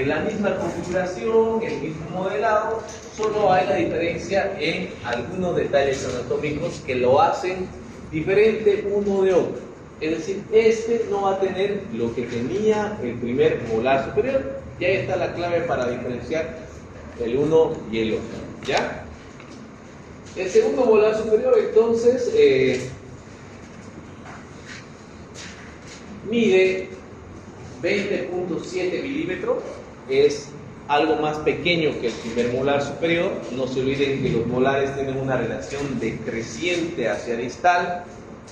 La misma configuración, el mismo modelado, solo hay la diferencia en algunos detalles anatómicos que lo hacen diferente uno de otro. Es decir, este no va a tener lo que tenía el primer molar superior. Y ahí está la clave para diferenciar el uno y el otro. ¿Ya? El segundo molar superior, entonces, mide 20.7 milímetros, es algo más pequeño que el primer molar superior. No se olviden que los molares tienen una relación decreciente hacia distal.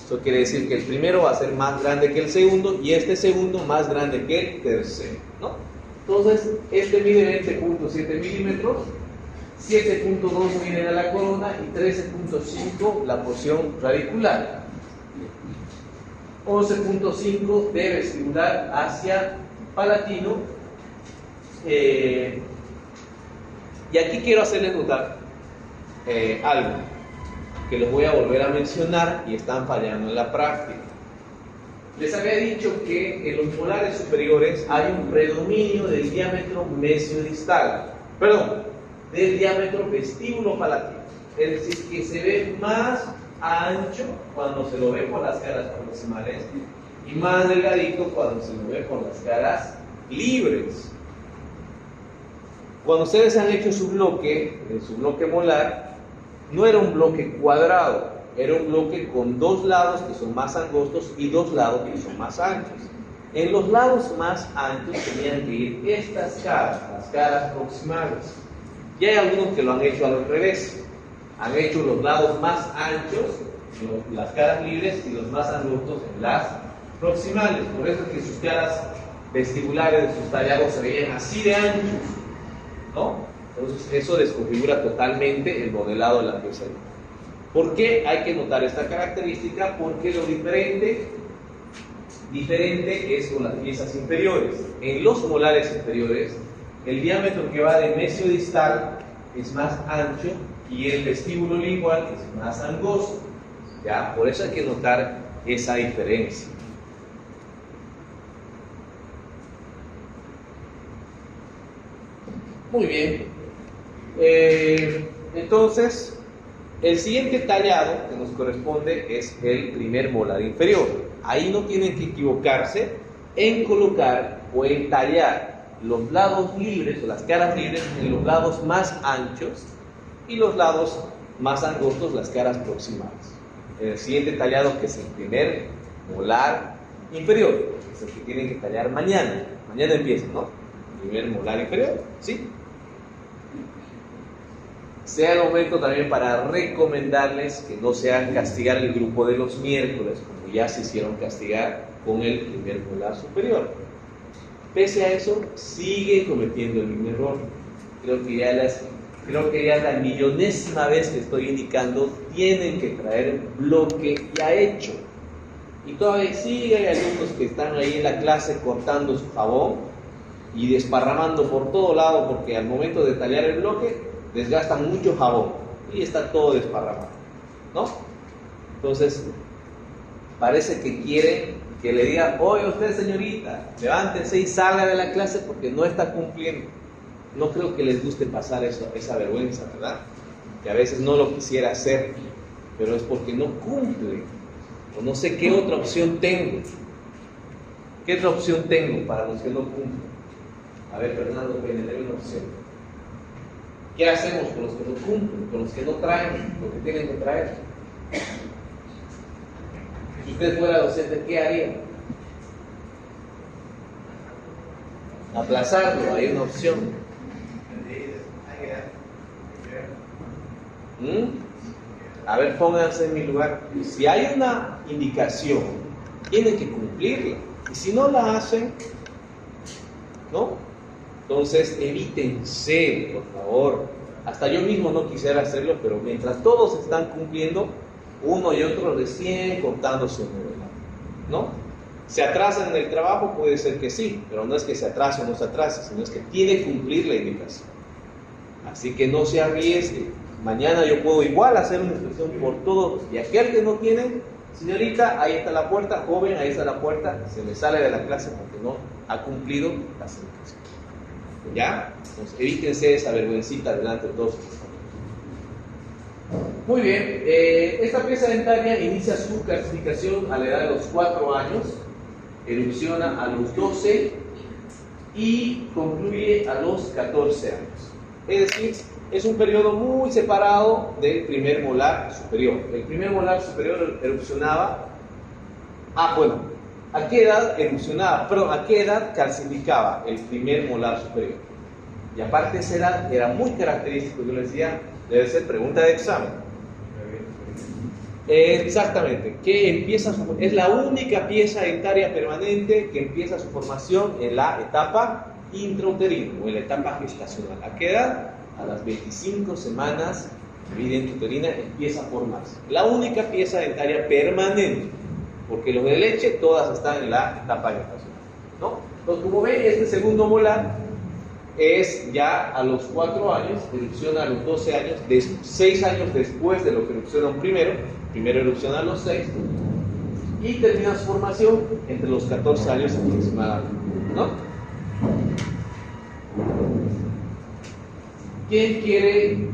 Eso quiere decir que el primero va a ser más grande que el segundo y este segundo más grande que el tercero, ¿no? Entonces, este mide 20.7 milímetros, 7.2 mide a la corona y 13.5 la porción radicular. 11.5 de vestibular hacia palatino. Y aquí quiero hacerles notar algo que les voy a volver a mencionar y están fallando en la práctica. Les había dicho que en los molares superiores hay un predominio del diámetro mesiodistal, del diámetro vestíbulo palatino. Es decir, que se ve más ancho cuando se lo ve por las caras proximales y más delgadito cuando se lo ve por las caras libres. Cuando ustedes han hecho su bloque molar, no era un bloque cuadrado, era un bloque con dos lados que son más angostos y dos lados que son más anchos. En los lados más anchos tenían que ir estas caras, las caras proximales. Y hay algunos que lo han hecho al revés. Han hecho los lados más anchos, las caras libres, y los más angostos en las proximales. Por eso es que sus caras vestibulares de sus tallados se veían así de anchos, ¿no? Entonces eso desconfigura totalmente el modelado de la pieza. ¿Por qué hay que notar esta característica? Porque lo diferente es con las piezas inferiores. En los molares inferiores, el diámetro que va de mesiodistal es más ancho y el vestíbulo lingual es más angosto, ¿ya? Por eso hay que notar esa diferencia. Muy bien. Entonces, el siguiente tallado que nos corresponde es el primer molar inferior. Ahí no tienen que equivocarse en colocar o en tallar los lados libres o las caras libres en los lados más anchos y los lados más angostos, las caras proximales. El siguiente tallado, que es el primer molar inferior, es el que tienen que tallar mañana. Mañana empieza, ¿no? El primer molar inferior, ¿sí? Sea el momento también para recomendarles que no se hagan castigar el grupo de los miércoles, como ya se hicieron castigar con el primer molar superior. Pese a eso, sigue cometiendo el mismo error. Creo que ya es la millonésima vez que estoy indicando, tienen que traer bloque ya hecho. Y todavía sí hay alumnos que están ahí en la clase cortando su jabón y desparramando por todo lado, porque al momento de tallar el bloque desgastan mucho jabón y está todo desparramado, ¿no? Entonces, parece que quiere que le diga: oye, usted, señorita, levántese y salga de la clase porque no está cumpliendo. No creo que les guste pasar esa vergüenza, ¿verdad? Que a veces no lo quisiera hacer, pero es porque no cumple, o no sé qué otra opción tengo. ¿Qué otra opción tengo para los que no cumplen? A ver, Fernando, dame una opción. ¿Qué hacemos con los que no cumplen, con los que no traen lo que tienen que traer? Si usted fuera docente, ¿qué haría? Aplazarlo, hay una opción. A ver, pónganse en mi lugar. Si hay una indicación, tienen que cumplirla. Y si no la hacen, ¿no? Entonces, evítense, por favor. Hasta yo mismo no quisiera hacerlo, pero mientras todos están cumpliendo, uno y otro recién cortando su modelo, ¿no? ¿Se atrasan en el trabajo? Puede ser que sí, pero no es que se atrase o no se atrase, sino es que tiene que cumplir la indicación. Así que no se arriesgue. Mañana yo puedo igual hacer una inspección por todos, y aquel que no tiene, señorita, ahí está la puerta, joven, ahí está la puerta, se me sale de la clase porque no ha cumplilido las indicaciones. ¿Ya? Entonces, evítense esa vergüencita delante de todos. Muy bien, esta pieza dentaria inicia su calcificación a la edad de los 4 años, erupciona a los 12 y concluye a los 14 años. Es decir, es un periodo muy separado del primer molar superior. El primer molar superior erupcionaba, ¿a qué edad erupcionaba? Perdón, ¿a qué edad calcificaba el primer molar superior? Y aparte esa edad era muy característico, yo les decía, debe ser pregunta de examen. Exactamente, es la única pieza dentaria permanente que empieza su formación en la etapa intrauterina o en la etapa gestacional. ¿A qué edad? A las 25 semanas de vida intrauterina empieza a formarse. La única pieza dentaria permanente, porque los de leche todas están en la etapa gestacional, ¿no? Entonces, como ven, este segundo molar es ya a los 4 años, erupciona a los 12 años, 6 años después de lo que erupciona un primero erupciona a los 6 y termina su formación entre los 14 años aproximadamente, ¿no? ¿Quién quiere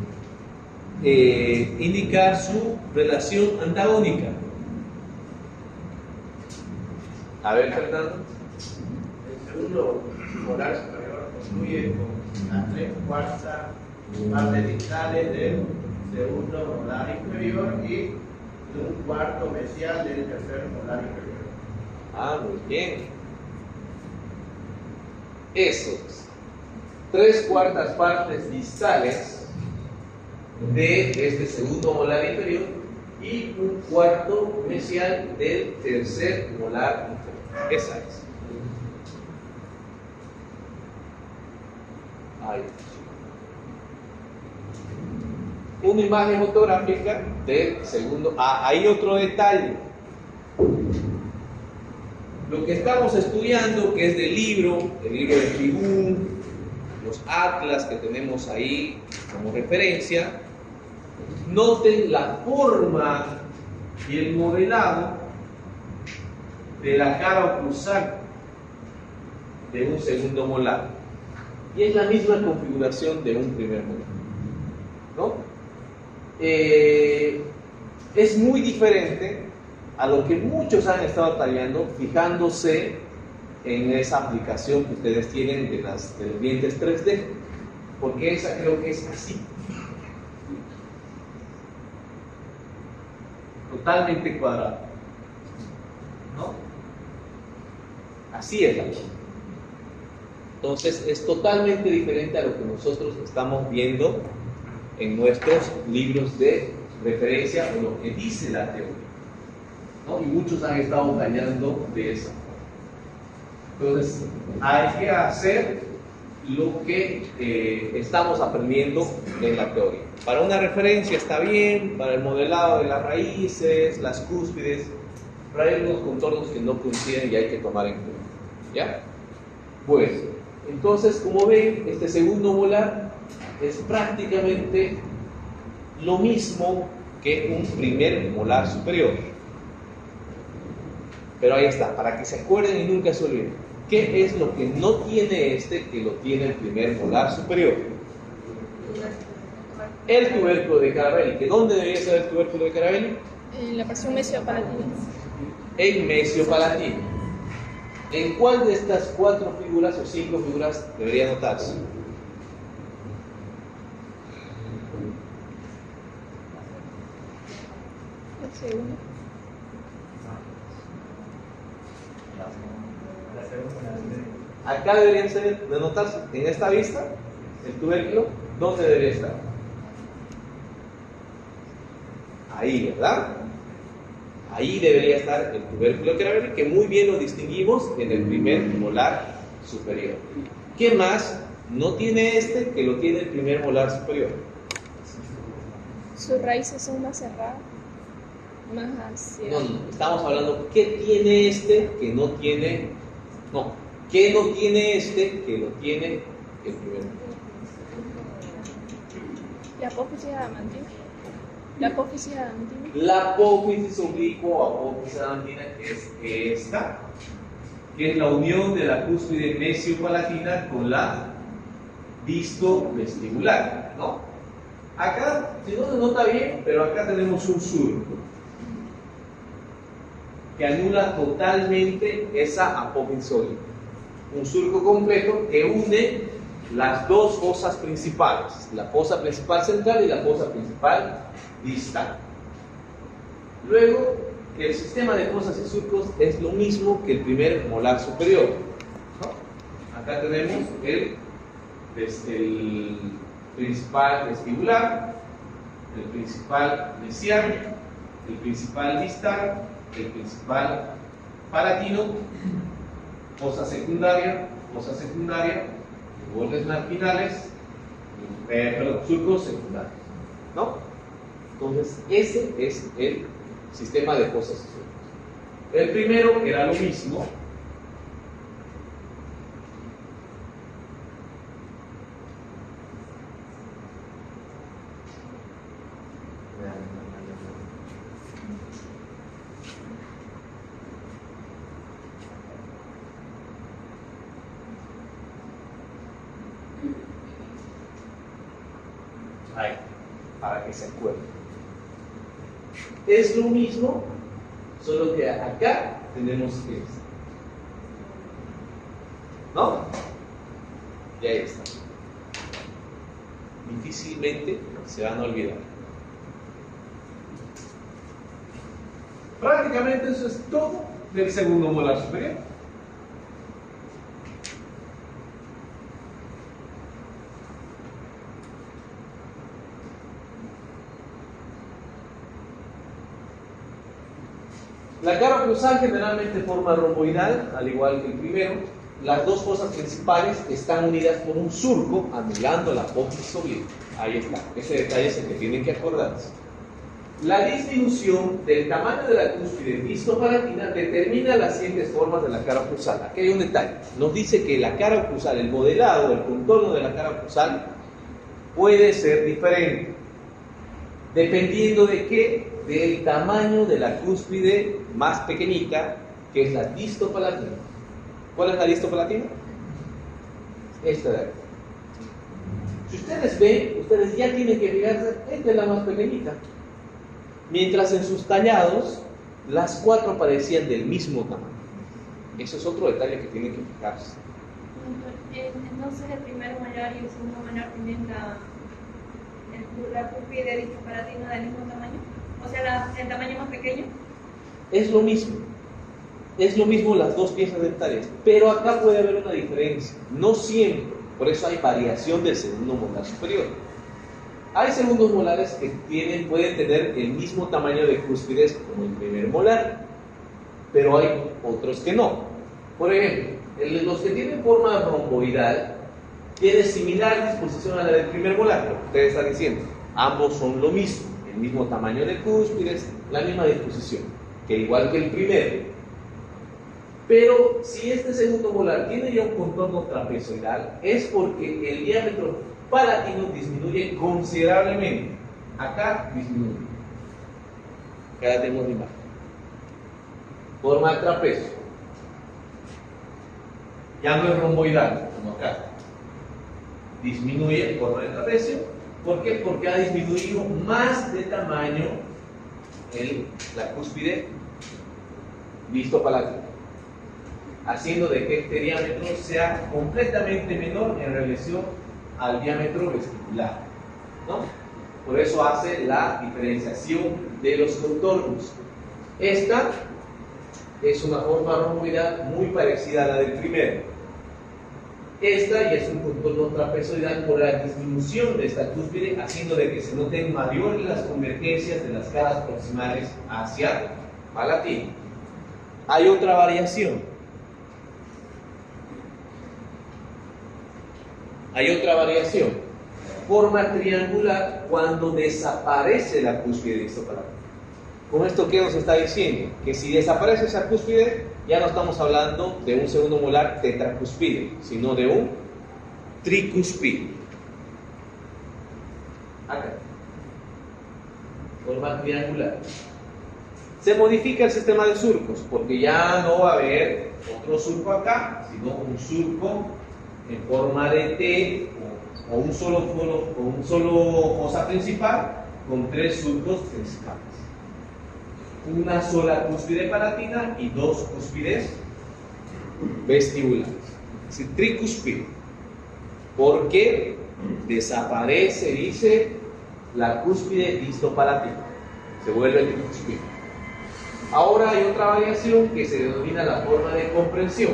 indicar su relación antagónica? A ver, Fernando. El segundo molar superior concluye con las 3/4 partes distales del segundo molar inferior y un cuarto mesial del tercer molar inferior. Muy bien. Esos 3/4 partes distales de este segundo molar inferior y un cuarto mesial del tercer molar inferior. Esa es. Ahí. Una imagen fotográfica del segundo. Hay otro detalle. Lo que estamos estudiando, que es del libro, el libro de Tribún, los atlas que tenemos ahí como referencia, noten la forma y el modelado de la cara oclusal de un segundo molar. Y es la misma configuración de un primer molar, ¿no? Es muy diferente a lo que muchos han estado tallando, fijándose en esa aplicación que ustedes tienen de los dientes 3D, porque esa creo que es así, totalmente cuadrada, ¿no? Así es la cosa. Entonces es totalmente diferente a lo que nosotros estamos viendo en nuestros libros de referencia o lo que dice la teoría, ¿no? Y muchos han estado dañando de esa forma. Entonces hay que hacer lo que estamos aprendiendo en la teoría. Para una referencia está bien, para el modelado de las raíces, las cúspides, pero hay algunos contornos que no coinciden y hay que tomar en cuenta, ¿ya? Pues, entonces, como ven, este segundo molar es prácticamente lo mismo que un primer molar superior. Pero ahí está, para que se acuerden y nunca se olviden. ¿Qué es lo que no tiene este que lo tiene el primer molar superior? El tubérculo de Carabelli. ¿Que dónde debería ser el tubérculo de Carabelli? En la porción mesiopalatina. En mesiopalatina. ¿En cuál de estas 4 figuras o 5 figuras debería notarse? La segunda. Acá deberían ser de notarse. En esta vista, el tubérculo, ¿dónde debería estar? Ahí, ¿verdad? Ahí debería estar el tubérculo de Carabelli, que muy bien lo distinguimos en el primer molar superior. ¿Qué más no tiene este que lo tiene el primer molar superior? Sus raíces son más cerradas, más hacia... No, estamos hablando ¿qué tiene este que no tiene? No, ¿qué no tiene este que lo tiene el primer molar? La apófisis adamantina. La apófisis adamantina. La apófisis oblicuo o apófisis adamantina, que es esta, que es la unión de la cúspide mesiopalatina con la distovestibular, ¿no? Acá, si no se nota bien, pero acá tenemos un surco que anula totalmente esa apófisis. Un surco completo que une las dos fosas principales, la fosa principal central y la fosa principal distal. Luego, el sistema de fosas y surcos es lo mismo que el primer molar superior, ¿no? Acá tenemos el principal vestibular, el principal mesiano, el principal distal, el principal palatino, fosa secundaria, bordes marginales, surcos secundarios, ¿no? Entonces, ese es el sistema de fosas y surcos. El primero era lo mismo. Ahí, para que se acuerden. Es lo mismo, solo que acá tenemos esto, ¿no? Y ahí está. Difícilmente se van a olvidar. Prácticamente eso es todo del segundo molar superior. La cara oclusal generalmente forma romboidal, al igual que el primero. Las dos fosas principales están unidas por un surco, anulando la apófisis obliqua. Ahí está. Ese detalle es el que tienen que acordarse. La disminución del tamaño de la cúspide vistopalatina determina las siguientes formas de la cara oclusal. Aquí hay un detalle. Nos dice que la cara oclusal, el modelado, el contorno de la cara oclusal puede ser diferente. ¿Dependiendo de qué? Del tamaño de la cúspide más pequeñita, que es la distopalatina. ¿Cuál es la distopalatina? Esta de aquí. Si ustedes ven, ustedes ya tienen que fijarse, esta es la más pequeñita. Mientras en sus tallados, las cuatro parecían del mismo tamaño. Eso es otro detalle que tienen que fijarse. Entonces el primer molar y el segundo molar tienen la cúspide distopalatina del mismo tamaño, o sea, el tamaño más pequeño. Es lo mismo. Es lo mismo las dos piezas dentales, pero acá puede haber una diferencia. No siempre. Por eso hay variación del segundo molar superior. Hay segundos molares que pueden tener el mismo tamaño de cúspides como el primer molar, pero hay otros que no. Por ejemplo, los que tienen forma romboidal tienen similar disposición a la del primer molar, lo que ustedes están diciendo. Ambos son lo mismo, el mismo tamaño de cúspides, la misma disposición, que igual que el primero. Pero si este segundo molar tiene ya un contorno trapezoidal, es porque el diámetro palatino disminuye considerablemente. Acá disminuye. Acá tenemos la imagen. Forma de trapecio. Ya no es romboidal, como acá. Disminuye en forma de trapecio. ¿Por qué? Porque ha disminuido más de tamaño la cúspide vistopalatina, haciendo de que este diámetro sea completamente menor en relación al diámetro vestibular, ¿no? Por eso hace la diferenciación de los contornos. Esta es una forma romboidal muy parecida a la del primero. Esta ya es un contorno trapezoidal por la disminución de esta cúspide, haciendo de que se noten mayores las convergencias de las caras proximales hacia palatino. Hay otra variación. Forma triangular cuando desaparece la cúspide distopalatina. ¿Con esto qué nos está diciendo? Que si desaparece esa cúspide, ya no estamos hablando de un segundo molar tetracúspide, sino de un tricúspide. Acá. Forma triangular. Se modifica el sistema de surcos, porque ya no va a haber otro surco acá, sino un surco en forma de T o un solo fosa principal con 3 surcos principales. Una sola cúspide palatina y 2 cúspides vestibulares. Es decir, tricúspide. Porque desaparece, dice, la cúspide distopalatina. Se vuelve tricúspide. Ahora hay otra variación que se denomina la forma de comprensión.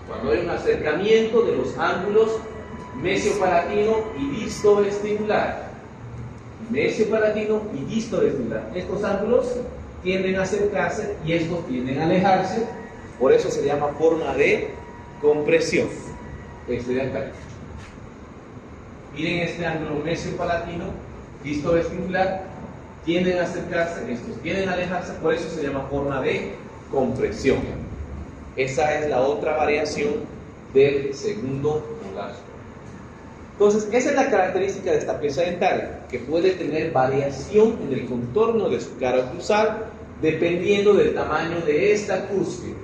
Cuando hay un acercamiento de los ángulos mesiopalatino y distovestibular. Mesiopalatino y distovestibular. Estos ángulos tienden a acercarse y estos tienden a alejarse. Por eso se llama forma de compresión. Este de acá. Miren este ángulo mesiopalatino, distovestibular, tienden a acercarse, estos tienden a alejarse, por eso se llama forma de compresión. Esa es la otra variación del segundo molar. Entonces, esa es la característica de esta pieza dental, que puede tener variación en el contorno de su cara oclusal dependiendo del tamaño de esta cúspide,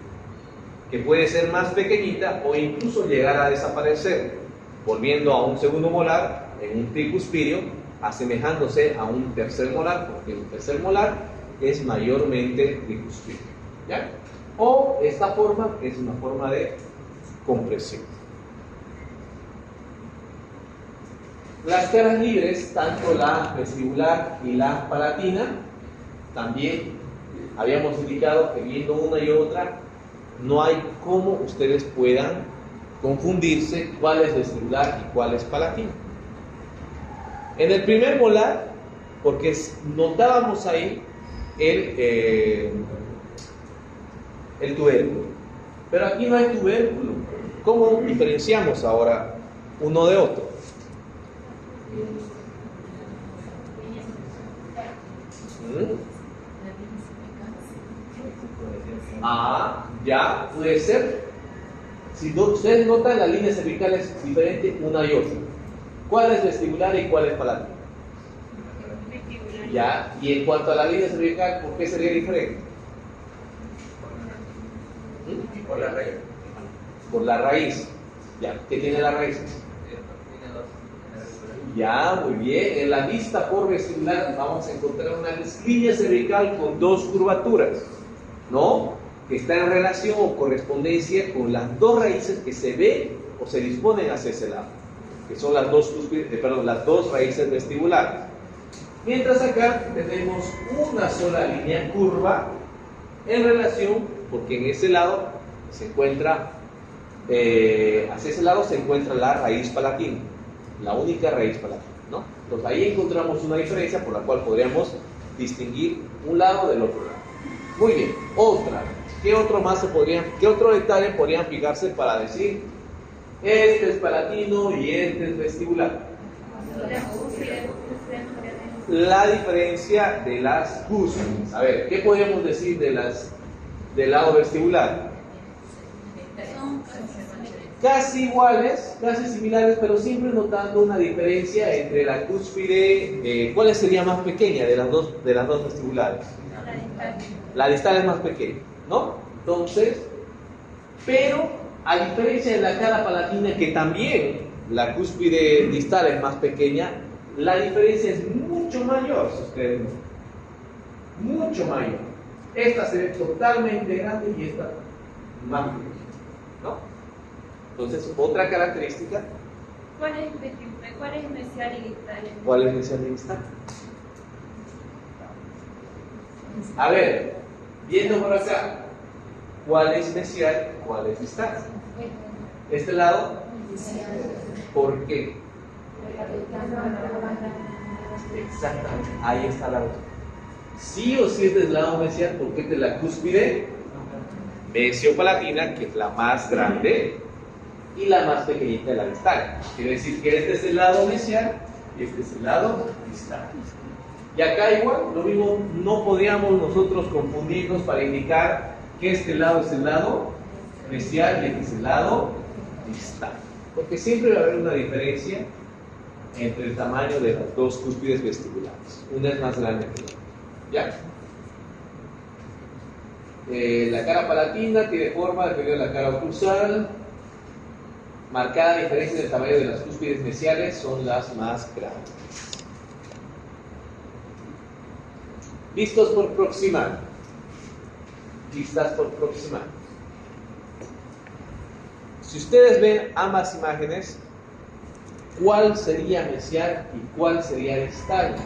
que puede ser más pequeñita o incluso llegar a desaparecer, volviendo a un segundo molar en un tricuspidio, asemejándose a un tercer molar, porque el tercer molar es mayormente tricuspidio. ¿Ya? O esta forma es una forma de compresión. Las caras libres, tanto la vestibular y la palatina, también habíamos indicado que viendo una y otra, no hay cómo ustedes puedan confundirse cuál es vestibular y cuál es palatina. En el primer molar, porque notábamos ahí el tubérculo, pero aquí no hay tubérculo. ¿Cómo diferenciamos ahora uno de otro? Ya puede ser. Si ustedes notan, la línea cervical es diferente una y otra. ¿Cuál es vestibular y cuál es palatina? Ya. Y en cuanto a la línea cervical, ¿por qué sería diferente? Por la raíz. Por la raíz. Ya. ¿Qué tiene la raíz? Ya, muy bien. En la vista por vestibular vamos a encontrar una línea cervical con 2 curvaturas, ¿no? Que está en relación o correspondencia con las 2 raíces que se ven o se disponen hacia ese lado, que son las las dos raíces vestibulares. Mientras acá tenemos una sola línea curva en relación, porque en ese lado se encuentra, hacia ese lado se encuentra la raíz palatina, la única raíz palatina, ¿no? Entonces ahí encontramos una diferencia por la cual podríamos distinguir un lado del otro lado. Muy bien, otra. ¿Qué otro detalle podrían fijarse para decir este es palatino y este es vestibular? La diferencia de las cúspides. A ver, ¿qué podríamos decir del lado vestibular? Casi iguales, casi similares, pero siempre notando una diferencia entre la cúspide. ¿Cuál sería más pequeña de las dos vestibulares? La distal es más pequeña, ¿no? Entonces, pero a diferencia de la cara palatina, que también la cúspide distal es más pequeña, la diferencia es mucho mayor, si ustedes notan. Mucho mayor. Esta se ve totalmente grande y esta más pequeña, ¿no? Entonces, otra característica. ¿Cuál es mesial y distal? ¿Cuál es mesial y distal? A ver, viendo por acá, ¿cuál es mesial? ¿Cuál es distal? Este lado, ¿por qué? Exactamente, ahí está la razón. Sí o sí es del lado mesial, porque es de la cúspide mesiopalatina, que es la más grande, y la más pequeñita de la distal. Quiere decir que este es el lado mesial y este es el lado distal. Y acá igual, lo mismo, no podríamos nosotros confundirnos para indicar que este lado es el lado mesial y este es el lado distal. Porque siempre va a haber una diferencia entre el tamaño de las dos cúspides vestibulares. Una es más grande que la otra. ¿Ya? La cara palatina tiene forma dependiendo de la cara oclusal. Marcada diferencia en el tamaño de las cúspides mesiales, son las más grandes. Vistos por proximal. Vistas por proximal. Si ustedes ven ambas imágenes, ¿cuál sería mesial y cuál sería distal?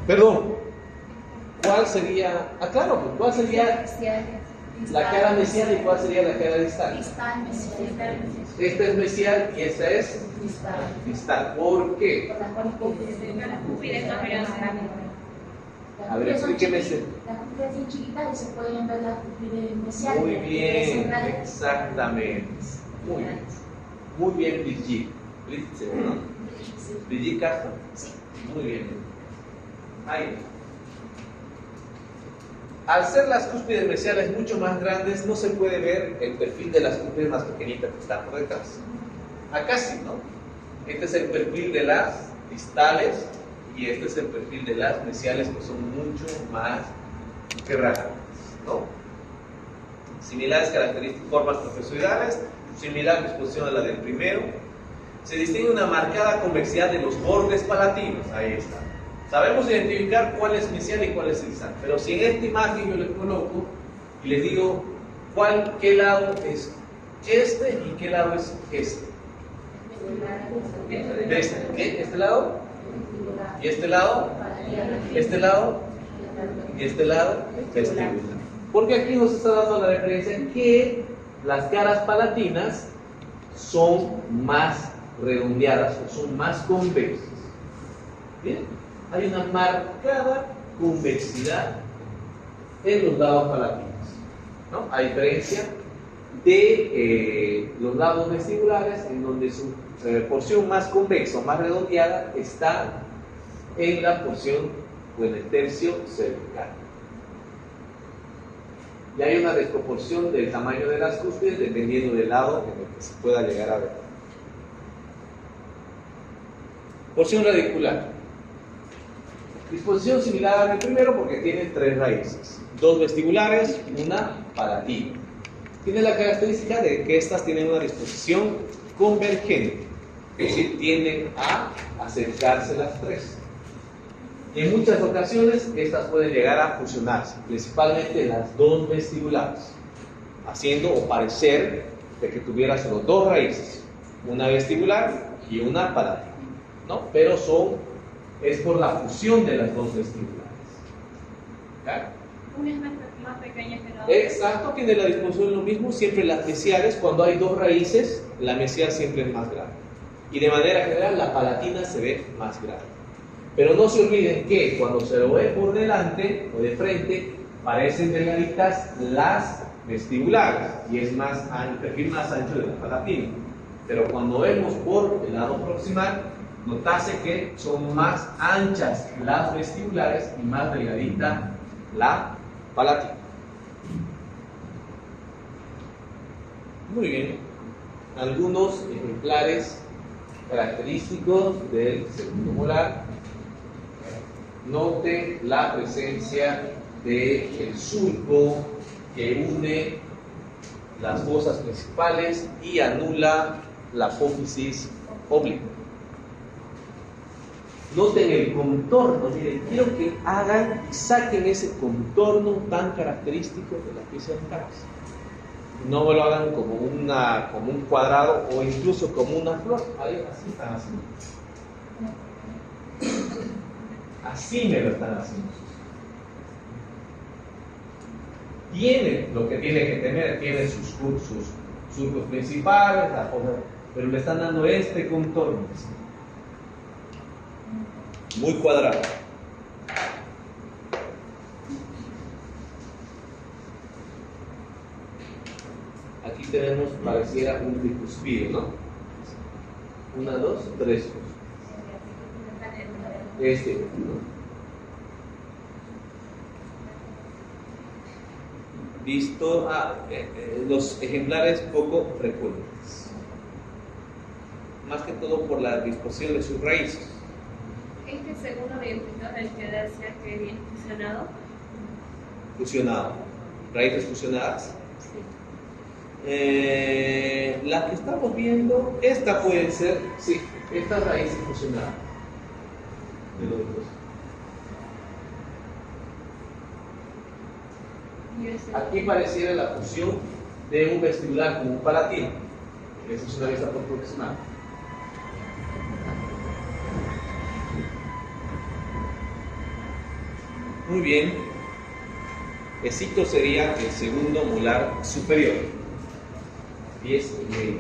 Perdón, ¿cuál sería? Claro, ¿cuál sería la cara mesial y cuál sería la cara distal? Distal, mesial. Esta es mesial y esta es distal. ¿Por qué? La cúspide es más grande. A ver, explíqueme ese. Las cúspides son chiquitas y se pueden ver las cúspides mesiales. Muy bien, exactamente. Muy bien. Muy bien, Brigitte. Brigitte, ¿no? Brigitte Castro. Sí. Muy bien. Ahí. Al ser las cúspides mesiales mucho más grandes, no se puede ver el perfil de las cúspides más pequeñitas que están por detrás. Acá sí, ¿no? Este es el perfil de las distales y este es el perfil de las mesiales, que son mucho más grandes, ¿no? Similares características, formas trapezoidales, similar disposición a la del primero. Se distingue una marcada convexidad de los bordes palatinos. Ahí está. Sabemos identificar cuál es mesial y cuál es distal, pero si en esta imagen yo le coloco y les digo qué lado es este y qué lado es este. ¿Este lado? ¿Y este lado? ¿Este lado? ¿Y este lado? Vestibular. Porque aquí nos está dando la referencia que las caras palatinas son más redondeadas o son más convexas. ¿Bien? Hay una marcada convexidad en los lados palatinos, ¿no? A diferencia de los lados vestibulares, en donde su porción más convexa o más redondeada está en la porción o en el tercio cervical. Y hay una desproporción del tamaño de las cúspides dependiendo del lado en el que se pueda llegar a ver. Porción radicular. Disposición similar al primero porque tiene 3 raíces, 2 vestibulares, una palatina. Tiene la característica de que estas tienen una disposición convergente, es decir, tienden a acercarse las 3. En muchas ocasiones estas pueden llegar a fusionarse, principalmente las 2 vestibulares, haciendo o parecer de que tuviera solo 2 raíces, una vestibular y una palatina, ¿no? Pero es por la fusión de las 2 vestibulares. ¿Okay? Una es más pequeña que la otra. Exacto, tiene la disposición lo mismo. Siempre las mesiales, cuando hay 2 raíces, la mesial siempre es más grande. Y de manera general, la palatina se ve más grande. Pero no se olviden que cuando se lo ve por delante o de frente, parecen delgaditas las vestibulares y es el perfil más ancho de la palatina. Pero cuando vemos por el lado proximal, notase que son más anchas las vestibulares y más delgadita la palatina. Muy bien. Algunos ejemplares característicos del segundo molar. Noten la presencia del surco que une las fosas principales y anula la apófisis obliqua. Noten el contorno, miren, quiero que saquen ese contorno tan característico de la pieza de cabeza. No me lo hagan como un cuadrado o incluso como una flor. Ahí, así están haciendo. Así me lo están haciendo. Tiene lo que tiene que tener, tiene sus surcos principales, pero le están dando este contorno. Muy cuadrado. Aquí tenemos, pareciera un bicuspide, ¿no? 1, 2, 3. ¿No? Visto los ejemplares poco frecuentes, más que todo por la disposición de sus raíces. Este segundo diagnóstico del que decía que viene fusionado. Fusionado. raíces fusionadas. Sí. La que estamos viendo, esta puede ser, sí, esta raíz fusionada de los dos. Aquí pareciera la fusión de un vestibular con un palatino. Esa es una vista proporcional. Muy bien. Esito sería el segundo molar superior. 10 y medio.